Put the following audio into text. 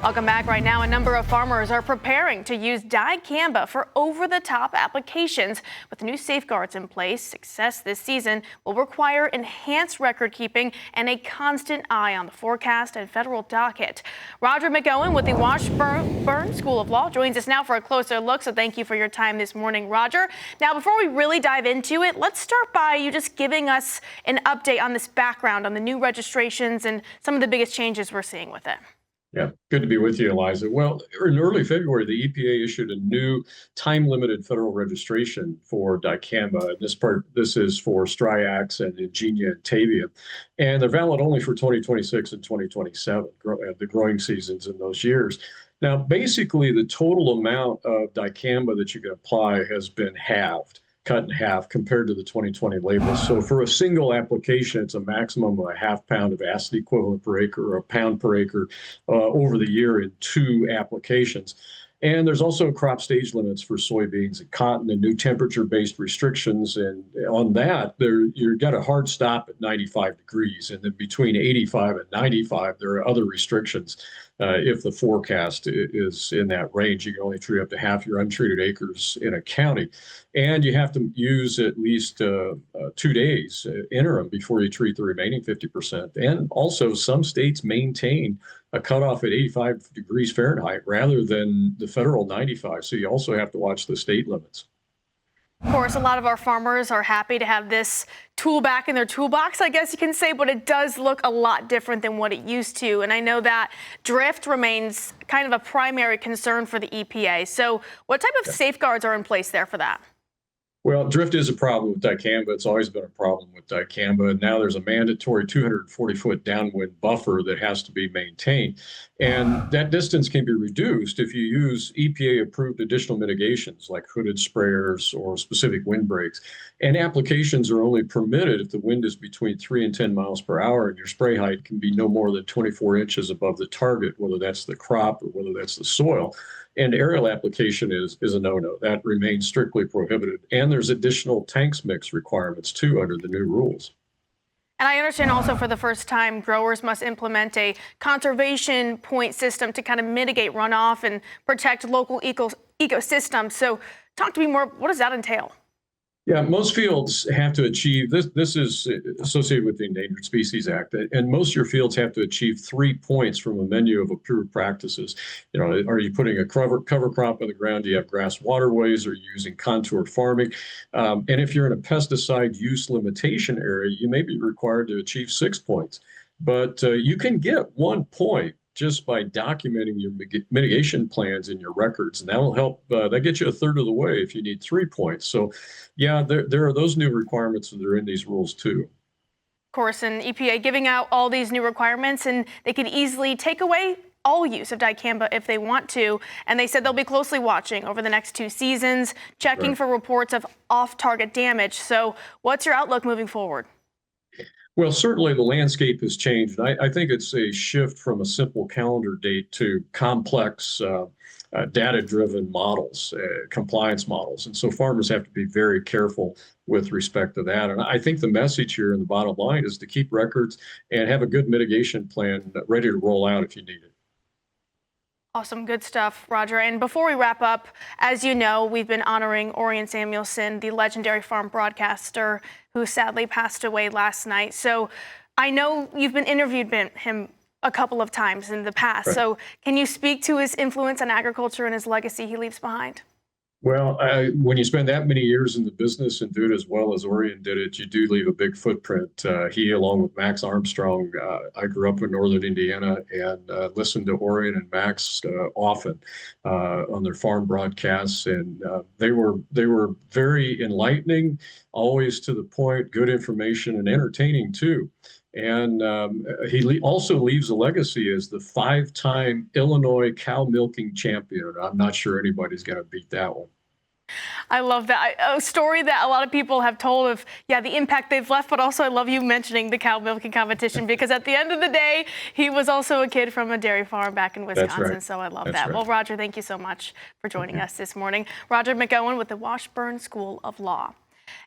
Welcome back. Right now, a number of farmers are preparing to use dicamba for over-the-top applications. With new safeguards in place, success this season will require enhanced record keeping and a constant eye on the forecast and federal docket. Roger McEowen with the Washburn School of Law joins us now for a closer look. So thank you for your time this morning, Roger. Now, before we really dive into it, let's start by you just giving us an update on this background on the new registrations and some of the biggest changes we're seeing with it. Yeah, good to be with you, Eliza. Well, in early February, the EPA issued a new time-limited federal registration for dicamba. This is for Striax and Ingenia and Tavia, and they're valid only for 2026 and 2027, the growing seasons in those years. Now, basically, the total amount of dicamba that you can apply has been cut in half compared to the 2020 labels. So for a single application, it's a maximum of a half pound of acid equivalent per acre or a pound per acre over the year in 2 applications. And there's also crop stage limits for soybeans and cotton and new temperature-based restrictions. And on that, you've got a hard stop at 95 degrees. And then between 85 and 95, there are other restrictions. If the forecast is in that range, you can only treat up to half your untreated acres in a county. And you have to use at least 2 days interim before you treat the remaining 50%. And also, some states maintain a cutoff at 85 degrees Fahrenheit rather than the federal 95. So you also have to watch the state limits. Of course, a lot of our farmers are happy to have this tool back in their toolbox, I guess you can say, but it does look a lot different than what it used to. And I know that drift remains kind of a primary concern for the EPA. So what type of safeguards are in place there for that? Well, drift is a problem with dicamba. It's always been a problem with dicamba. And now there's a mandatory 240-foot downwind buffer that has to be maintained. And that distance can be reduced if you use EPA-approved additional mitigations like hooded sprayers or specific windbreaks. And applications are only permitted if the wind is between 3 and 10 miles per hour and your spray height can be no more than 24 inches above the target, whether that's the crop or whether that's the soil. And aerial application is a no-no. That remains strictly prohibited. And there's additional tanks mix requirements, too, under the new rules. And I understand also for the first time, growers must implement a conservation point system to kind of mitigate runoff and protect local ecosystems. So talk to me more. What does that entail? Yeah, most fields have to achieve this. This is associated with the Endangered Species Act, and most of your fields have to achieve 3 points from a menu of approved practices. You know, are you putting a cover crop on the ground? Do you have grass waterways? Are you using contour farming? And if you're in a pesticide use limitation area, you may be required to achieve 6 points. But you can get 1 point just by documenting your mitigation plans in your records. And that will help, that gets you a third of the way if you need 3 points. So yeah, there are those new requirements that are in these rules too. Of course, and EPA giving out all these new requirements, and they could easily take away all use of dicamba if they want to. And they said they'll be closely watching over the next 2 seasons, checking for reports of off-target damage. So what's your outlook moving forward? Well, certainly the landscape has changed. I think it's a shift from a simple calendar date to complex data-driven models, compliance models. And so farmers have to be very careful with respect to that. And I think the message here in the bottom line is to keep records and have a good mitigation plan ready to roll out if you need it. Awesome. Good stuff, Roger. And before we wrap up, as you know, we've been honoring Orion Samuelson, the legendary farm broadcaster who sadly passed away last night. So I know you've been interviewed him a couple of times in the past. Right. So can you speak to his influence on agriculture and his legacy he leaves behind? Well, when you spend that many years in the business and do it as well as Orion did it, you do leave a big footprint. He, along with Max Armstrong, I grew up in northern Indiana and listened to Orion and Max often on their farm broadcasts, and they were very enlightening, always to the point, good information, and entertaining too. And he also leaves a legacy as the 5-time Illinois cow milking champion. I'm not sure anybody's going to beat that one. I love that. A story that a lot of people have told of, the impact they've left, but also I love you mentioning the cow milking competition because at the end of the day, he was also a kid from a dairy farm back in Wisconsin. That's right. So I love that. Right. Well, Roger, thank you so much for joining us this morning. Roger McEowen with the Washburn School of Law.